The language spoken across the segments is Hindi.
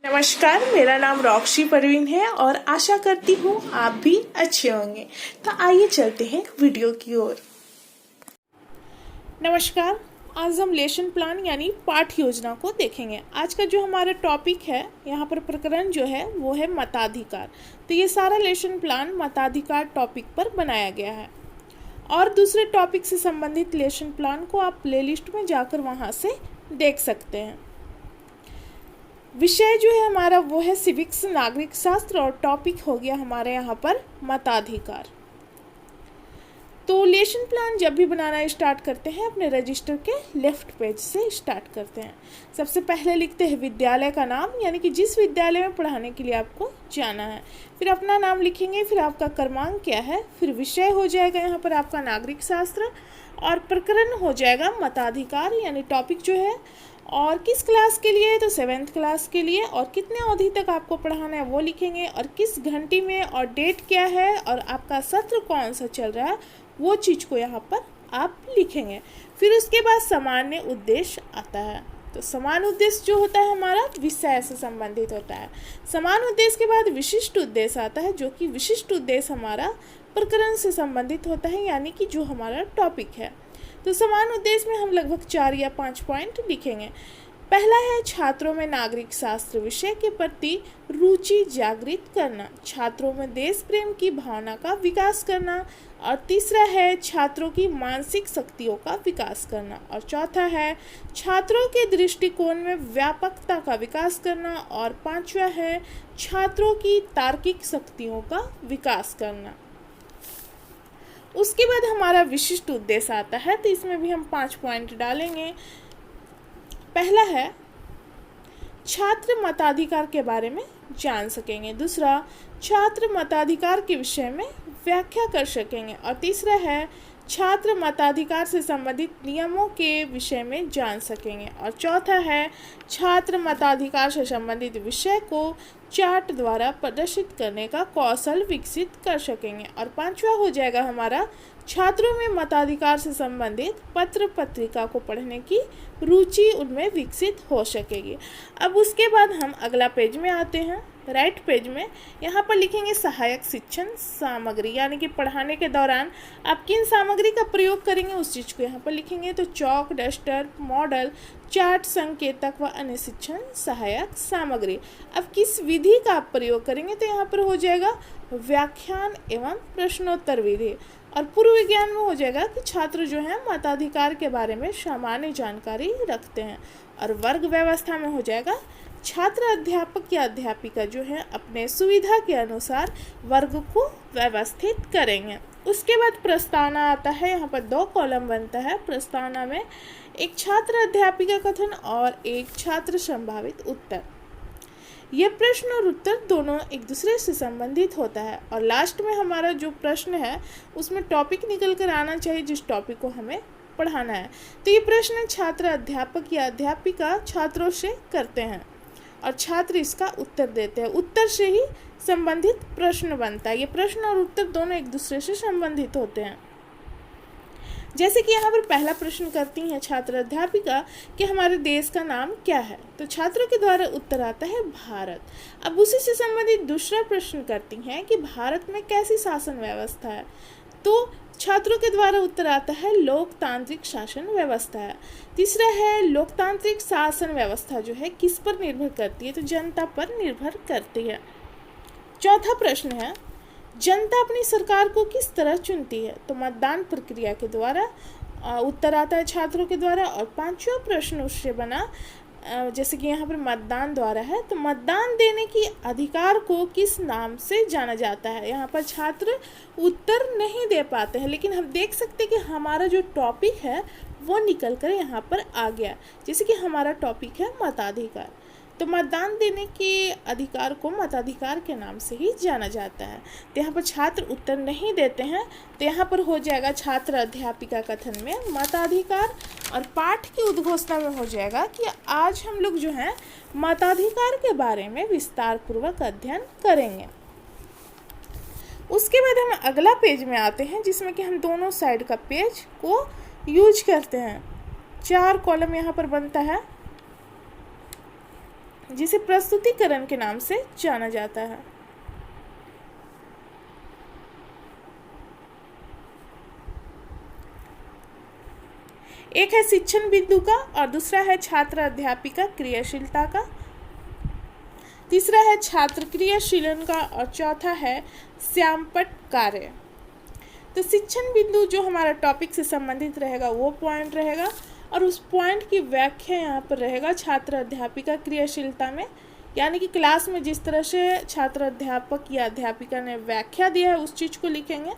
नमस्कार, मेरा नाम रॉक्सी परवीन है और आशा करती हूँ आप भी अच्छे होंगे। तो आइए चलते हैं वीडियो की ओर। नमस्कार, आज हम लेसन प्लान यानी पाठ योजना को देखेंगे। आज का जो हमारा टॉपिक है, यहाँ पर प्रकरण जो है वो है मताधिकार। तो ये सारा लेसन प्लान मताधिकार टॉपिक पर बनाया गया है और दूसरे टॉपिक से संबंधित लेसन प्लान को आप प्लेलिस्ट में जाकर वहाँ से देख सकते हैं। विषय जो है हमारा वो है सिविक्स, नागरिक शास्त्र, और टॉपिक हो गया हमारे यहाँ पर मताधिकार। तो लेसन प्लान जब भी बनाना स्टार्ट करते हैं अपने रजिस्टर के लेफ्ट पेज से स्टार्ट करते हैं। सबसे पहले लिखते हैं विद्यालय का नाम, यानी कि जिस विद्यालय में पढ़ाने के लिए आपको जाना है। फिर अपना नाम लिखेंगे, फिर आपका क्रमांक क्या है, फिर विषय हो जाएगा यहाँ पर आपका नागरिक शास्त्र, और प्रकरण हो जाएगा मताधिकार यानी टॉपिक जो है, और किस क्लास के लिए है तो 7th क्लास के लिए, और कितने अवधि तक आपको पढ़ाना है वो लिखेंगे, और किस घंटी में, और डेट क्या है, और आपका सत्र कौन सा चल रहा है वो चीज़ को यहाँ पर आप लिखेंगे। फिर उसके बाद सामान्य उद्देश्य आता है। तो समान उद्देश्य जो होता है हमारा विषय से संबंधित होता है। समान उद्देश्य के बाद विशिष्ट उद्देश्य आता है, जो कि विशिष्ट उद्देश्य हमारा प्रकरण से संबंधित होता है, यानी कि जो हमारा टॉपिक है। तो समान उद्देश्य में हम लगभग 4 या 5 पॉइंट लिखेंगे। पहला है छात्रों में नागरिक शास्त्र विषय के प्रति रुचि जागृत करना, छात्रों में देश प्रेम की भावना का विकास करना, और तीसरा है छात्रों की मानसिक शक्तियों का विकास करना, और चौथा है छात्रों के दृष्टिकोण में व्यापकता का विकास करना, और पांचवा है छात्रों की तार्किक शक्तियों का विकास करना। उसके बाद हमारा विशिष्ट उद्देश्य आता है, तो इसमें भी हम 5 पॉइंट डालेंगे। पहला है छात्र मताधिकार के बारे में जान सकेंगे, दूसरा छात्र मताधिकार के विषय में व्याख्या कर सकेंगे, और तीसरा है छात्र मताधिकार से संबंधित नियमों के विषय में जान सकेंगे, और चौथा है छात्र मताधिकार से संबंधित विषय को चार्ट द्वारा प्रदर्शित करने का कौशल विकसित कर सकेंगे, और पांचवा हो जाएगा हमारा छात्रों में मताधिकार से संबंधित पत्र पत्रिका को पढ़ने की रुचि उनमें विकसित हो सकेगी। अब उसके बाद हम अगला पेज में आते हैं, राइट पेज में। यहाँ पर लिखेंगे सहायक शिक्षण सामग्री, यानी कि पढ़ाने के दौरान आप किन सामग्री का प्रयोग करेंगे उस चीज़ को यहाँ पर लिखेंगे। तो चौक, डस्टर, मॉडल, चार्ट, संकेतक व अन्य शिक्षण सहायक सामग्री। अब किस विधि का आप प्रयोग करेंगे तो यहाँ पर हो जाएगा व्याख्यान एवं प्रश्नोत्तर विधि, और पूर्व विज्ञान में हो जाएगा कि छात्र जो है मताधिकार के बारे में सामान्य जानकारी रखते हैं, और वर्ग व्यवस्था में हो जाएगा छात्र अध्यापक या अध्यापिका जो है अपने सुविधा के अनुसार वर्ग को व्यवस्थित करेंगे। उसके बाद प्रस्तावना आता है, यहाँ पर 2 कॉलम बनता है। प्रस्तावना में एक छात्र अध्यापिका कथन और एक छात्र संभावित उत्तर। ये प्रश्न और उत्तर दोनों एक दूसरे से संबंधित होता है, और लास्ट में हमारा जो प्रश्न है उसमें टॉपिक निकल कर आना चाहिए जिस टॉपिक को हमें पढ़ाना है। तो ये प्रश्न छात्र अध्यापक या अध्यापिका छात्रों से करते हैं और छात्र इसका उत्तर देते हैं। उत्तर से ही संबंधित प्रश्न बनता है। ये प्रश्न और उत्तर दोनों एक दूसरे से संबंधित होते हैं। जैसे कि यहाँ पर पहला प्रश्न करती हैं छात्र अध्यापिका कि हमारे देश का नाम क्या है, तो छात्रों के द्वारा उत्तर आता है भारत। अब उसी से संबंधित दूसरा प्रश्न करती हैं कि भारत में कैसी शासन व्यवस्था है, तो छात्रों के द्वारा उत्तर आता है लोकतांत्रिक शासन व्यवस्था है। तीसरा है लोकतांत्रिक शासन व्यवस्था जो है किस पर निर्भर करती है, तो जनता पर निर्भर करती है। चौथा प्रश्न है जनता अपनी सरकार को किस तरह चुनती है, तो मतदान प्रक्रिया के द्वारा उत्तर आता है छात्रों के द्वारा। और पांचवा प्रश्न उससे बना, जैसे कि यहाँ पर मतदान द्वारा है, तो मतदान देने की अधिकार को किस नाम से जाना जाता है। यहाँ पर छात्र उत्तर नहीं दे पाते हैं, लेकिन हम देख सकते हैं कि हमारा जो टॉपिक है वो निकल कर यहाँ पर आ गया। जैसे कि हमारा टॉपिक है मताधिकार, तो मतदान देने के अधिकार को मताधिकार के नाम से ही जाना जाता है। तो यहाँ पर छात्र उत्तर नहीं देते हैं, तो यहाँ पर हो जाएगा छात्र अध्यापिका कथन में मताधिकार, और पाठ की उद्घोषणा में हो जाएगा कि आज हम लोग जो है मताधिकार के बारे में विस्तार पूर्वक अध्ययन करेंगे। उसके बाद हम अगला पेज में आते हैं, जिसमें कि हम दोनों साइड का पेज को यूज करते हैं। 4 कॉलम यहाँ पर बनता है। जिसे प्रस्तुतिकरण के नाम से जाना जाता है। एक है शिक्षण बिंदु का और दूसरा है छात्र अध्यापिका क्रियाशीलता का, तीसरा है छात्र क्रियाशीलन का और चौथा है श्यामपट्ट कार्य। तो शिक्षण बिंदु जो हमारा टॉपिक से संबंधित रहेगा वो पॉइंट रहेगा और उस पॉइंट की व्याख्या यहाँ पर रहेगा छात्र अध्यापिका क्रियाशीलता में, यानी कि क्लास में जिस तरह से छात्र अध्यापक या अध्यापिका ने व्याख्या दिया है उस चीज़ को लिखेंगे।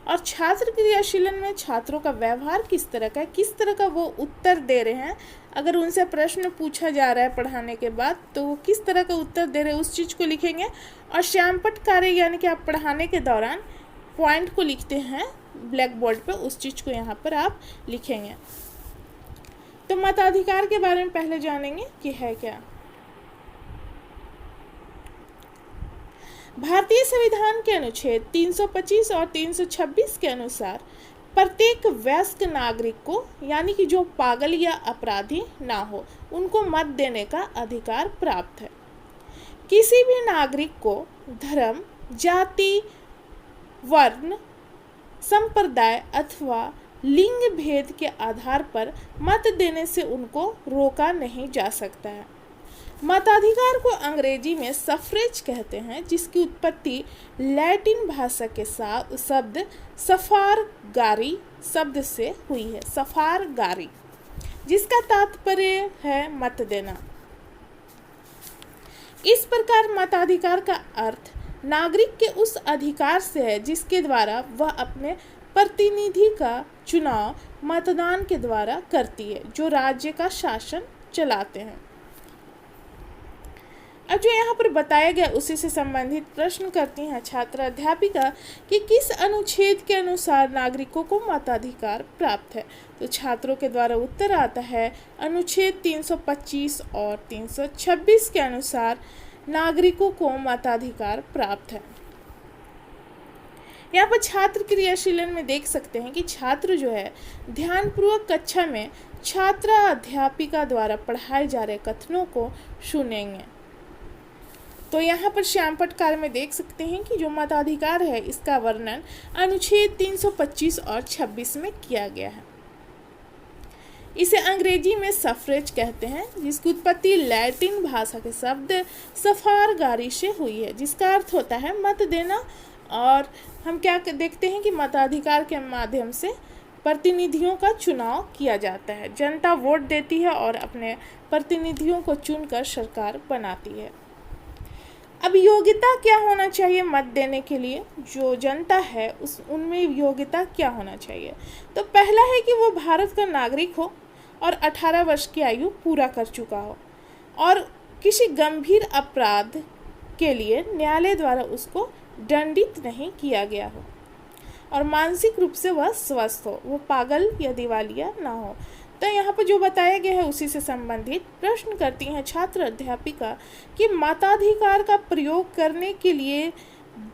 और छात्र क्रियाशीलन में छात्रों का व्यवहार किस तरह का है, किस तरह का वो उत्तर दे रहे हैं, अगर उनसे प्रश्न पूछा जा रहा है पढ़ाने के बाद तो वो किस तरह का उत्तर दे रहे हैं उस चीज़ को लिखेंगे। और श्यामपट्ट कार्य यानी कि आप पढ़ाने के दौरान पॉइंट को लिखते हैं ब्लैक बोर्ड पर, उस चीज़ को यहाँ पर आप लिखेंगे। तो मताधिकार के बारे में पहले जानेंगे कि है क्या। भारतीय संविधान के अनुच्छेद 325 और 326 के अनुसार प्रत्येक वयस्क नागरिक को, यानी कि जो पागल या अपराधी ना हो, उनको मत देने का अधिकार प्राप्त है। किसी भी नागरिक को धर्म, जाति, वर्ण, संप्रदाय अथवा लिंग भेद के आधार पर मत देने से उनको रोका नहीं जा सकता है। मताधिकार को अंग्रेजी में सफ्रेज कहते हैं, जिसकी उत्पत्ति लैटिन भाषा के साथ शब्द सफारगारी शब्द से हुई है। सफारगारी, जिसका तात्पर्य है मत देना। इस प्रकार मताधिकार का अर्थ नागरिक के उस अधिकार से है जिसके द्वारा वह अपने प्रतिनिधि का चुनाव मतदान के द्वारा करती है, जो राज्य का शासन चलाते हैं। अब जो यहाँ पर बताया गया उसी से संबंधित प्रश्न करती हैं छात्र अध्यापिका कि किस अनुच्छेद के अनुसार नागरिकों को मताधिकार प्राप्त है। तो छात्रों के द्वारा उत्तर आता है अनुच्छेद 325 और 326 के अनुसार नागरिकों को मताधिकार प्राप्त है। यहाँ पर छात्र क्रियाशीलन में देख सकते हैं कि छात्र जो है ध्यानपूर्वक कक्षा में छात्रा अध्यापिका द्वारा पढ़ाए जा रहे कथनों को सुनेंगे। तो यहाँ पर श्यामपट्ट कार्य में देख सकते हैं कि जो मताधिकार है इसका वर्णन अनुच्छेद 325 और 26 में किया गया है। इसे अंग्रेजी में सफ्रेज कहते हैं, जिसकी उत्पत्ति लैटिन भाषा के शब्द सफारगारी से हुई है, जिसका अर्थ होता है मत देना। और हम क्या देखते हैं कि मताधिकार के माध्यम से प्रतिनिधियों का चुनाव किया जाता है। जनता वोट देती है और अपने प्रतिनिधियों को चुनकर सरकार बनाती है। अब योग्यता क्या होना चाहिए मत देने के लिए, जो जनता है उनमें योग्यता क्या होना चाहिए। तो पहला है कि वो भारत का नागरिक हो और 18 वर्ष की आयु पूरा कर चुका हो और किसी गंभीर अपराध के लिए न्यायालय द्वारा उसको दंडित नहीं किया गया हो और मानसिक रूप से वह स्वस्थ हो, वो पागल या दिवालिया ना हो। तो यहाँ पर जो बताया गया है उसी से संबंधित प्रश्न करती हैं छात्र अध्यापिका कि मताधिकार का प्रयोग करने के लिए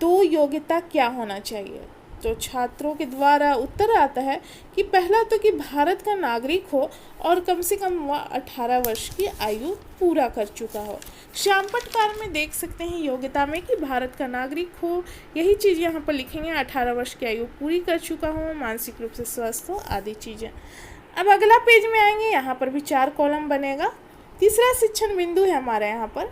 2 योग्यता क्या होना चाहिए। तो छात्रों के द्वारा उत्तर आता है कि पहला तो कि भारत का नागरिक हो और कम से कम वह 18 वर्ष की आयु पूरा कर चुका हो। श्यामपट्ट कार्य में देख सकते हैं योग्यता में कि भारत का नागरिक हो, यही चीज़ यहाँ पर लिखेंगे, 18 वर्ष की आयु पूरी कर चुका हो, मानसिक रूप से स्वस्थ हो आदि चीज़ें। अब अगला पेज में आएंगे, यहाँ पर भी 4 कॉलम बनेगा। तीसरा शिक्षण बिंदु है हमारा यहाँ पर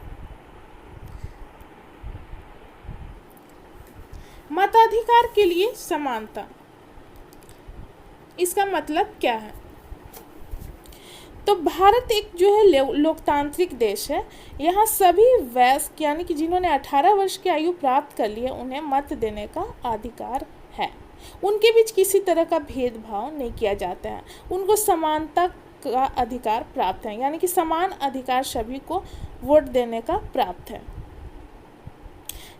मताधिकार के लिए समानता। इसका मतलब क्या है। तो भारत एक जो है लोकतांत्रिक देश है। यहाँ सभी वयस्क यानी कि जिन्होंने 18 वर्ष की आयु प्राप्त कर ली है उन्हें मत देने का अधिकार है। उनके बीच किसी तरह का भेदभाव नहीं किया जाता है, उनको समानता का अधिकार प्राप्त है, यानी कि समान अधिकार सभी को वोट देने का प्राप्त है।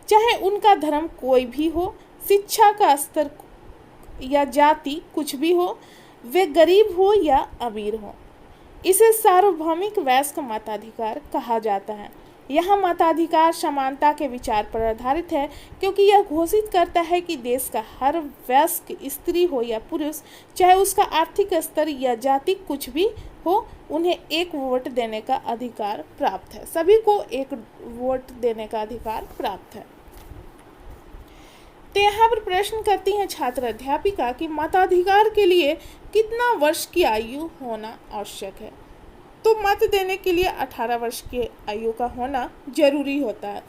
चाहे उनका धर्म कोई भी हो, शिक्षा का स्तर या जाति कुछ भी हो, वे गरीब हो या अमीर हो, इसे सार्वभौमिक वयस्क मताधिकार कहा जाता है। यहाँ मताधिकार समानता के विचार पर आधारित है, क्योंकि यह घोषित करता है कि देश का हर वयस्क स्त्री हो या पुरुष, चाहे उसका आर्थिक स्तर या जाति कुछ भी हो, उन्हें एक वोट देने का अधिकार प्राप्त है। सभी को एक वोट देने का अधिकार प्राप्त है। तो यहाँ पर प्रश्न करती हैं छात्र अध्यापिका कि मताधिकार के लिए कितना वर्ष की आयु होना आवश्यक है। तो मत देने के लिए 18 वर्ष की आयु का होना जरूरी होता है।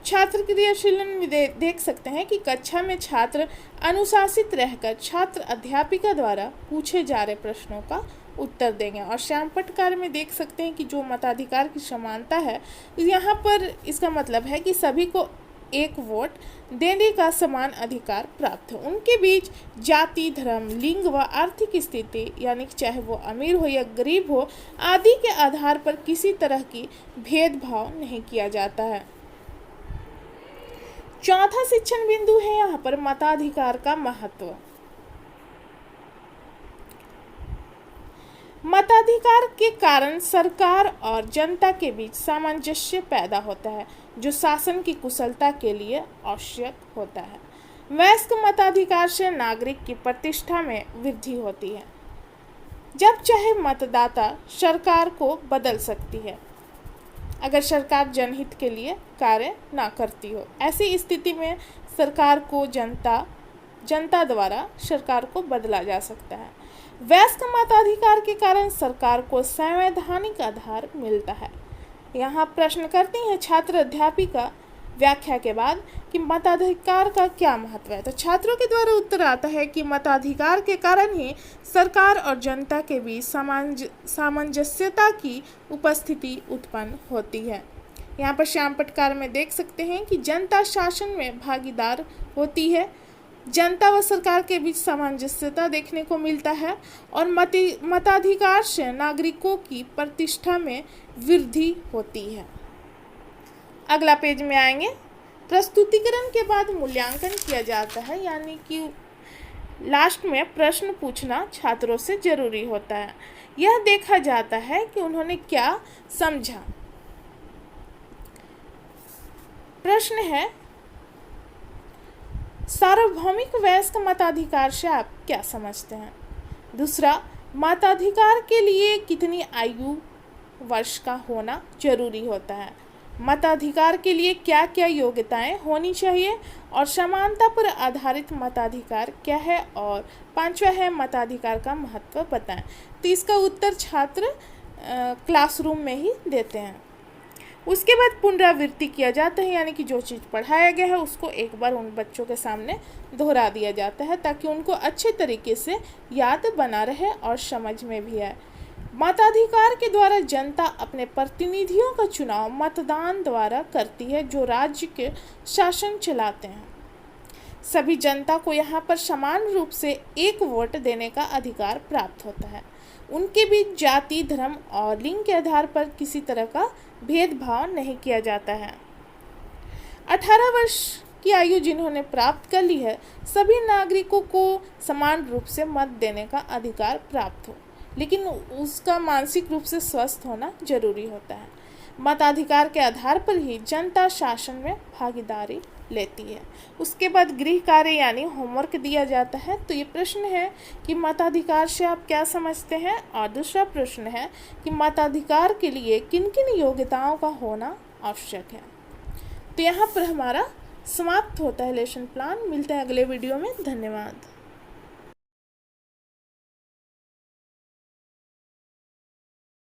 छात्र क्रियाशीलन में देख सकते हैं कि कक्षा में छात्र अनुशासित रहकर छात्र अध्यापिका द्वारा पूछे जा रहे प्रश्नों का उत्तर देंगे। और श्याम पटकार में देख सकते हैं कि जो मताधिकार की समानता है, यहाँ पर इसका मतलब है कि सभी को एक वोट देने का समान अधिकार प्राप्त है। उनके बीच जाति, धर्म, लिंग व आर्थिक स्थिति, यानी चाहे वो अमीर हो या गरीब हो, आदि के आधार पर किसी तरह की भेदभाव नहीं किया जाता है। चौथा शिक्षण बिंदु है यहाँ पर मताधिकार का महत्व। मताधिकार के कारण सरकार और जनता के बीच सामंजस्य पैदा होता है, जो शासन की कुशलता के लिए आवश्यक होता है। वयस्क मताधिकार से नागरिक की प्रतिष्ठा में वृद्धि होती है। जब चाहे मतदाता सरकार को बदल सकती है, अगर सरकार जनहित के लिए कार्य ना करती हो। ऐसी स्थिति में सरकार को जनता द्वारा सरकार को बदला जा सकता है। वयस्क मताधिकार के कारण सरकार को संवैधानिक आधार मिलता है। यहाँ प्रश्न करती हैं छात्र अध्यापिका व्याख्या के बाद कि मताधिकार का क्या महत्व है। तो छात्रों के द्वारा उत्तर आता है कि मताधिकार के कारण ही सरकार और जनता के बीच सामंजस्यता की उपस्थिति उत्पन्न होती है। यहाँ पर श्याम पटकार में देख सकते हैं कि जनता शासन में भागीदार होती है, जनता व सरकार के बीच सामंजस्यता देखने को मिलता है और मताधिकार से नागरिकों की प्रतिष्ठा में वृद्धि होती है। अगला पेज में आएंगे। प्रस्तुतिकरण के बाद मूल्यांकन किया जाता है, यानी कि लास्ट में प्रश्न पूछना छात्रों से जरूरी होता है। यह देखा जाता है कि उन्होंने क्या समझा। प्रश्न है, सार्वभौमिक वयस्क मताधिकार से आप क्या समझते हैं? दूसरा, मताधिकार के लिए कितनी आयु वर्ष का होना जरूरी होता है? मताधिकार के लिए क्या क्या योग्यताएं होनी चाहिए? और समानता पर आधारित मताधिकार क्या है? और पांचवा है मताधिकार का महत्व बताएं। तो इसका उत्तर छात्र क्लासरूम में ही देते हैं। उसके बाद पुनरावृत्ति किया जाता है, यानी कि जो चीज़ पढ़ाया गया है उसको एक बार उन बच्चों के सामने दोहरा दिया जाता है, ताकि उनको अच्छे तरीके से याद बना रहे और समझ में भी आए। मताधिकार के द्वारा जनता अपने प्रतिनिधियों का चुनाव मतदान द्वारा करती है, जो राज्य के शासन चलाते हैं। सभी जनता को यहाँ पर समान रूप से एक वोट देने का अधिकार प्राप्त होता है। उनके बीच जाति, धर्म और लिंग के आधार पर किसी तरह का भेदभाव नहीं किया जाता है। 18 वर्ष की आयु जिन्होंने प्राप्त कर ली है, सभी नागरिकों को समान रूप से मत देने का अधिकार प्राप्त हो, लेकिन उसका मानसिक रूप से स्वस्थ होना जरूरी होता है। मताधिकार के आधार पर ही जनता शासन में भागीदारी लेती है। उसके बाद गृह कार्य यानी होमवर्क दिया जाता है। तो ये प्रश्न है कि मताधिकार से आप क्या समझते हैं, और दूसरा प्रश्न है कि मताधिकार के लिए किन किन योग्यताओं का होना आवश्यक है। तो यहाँ पर हमारा समाप्त होता है लेसन प्लान। मिलते हैं अगले वीडियो में। धन्यवाद।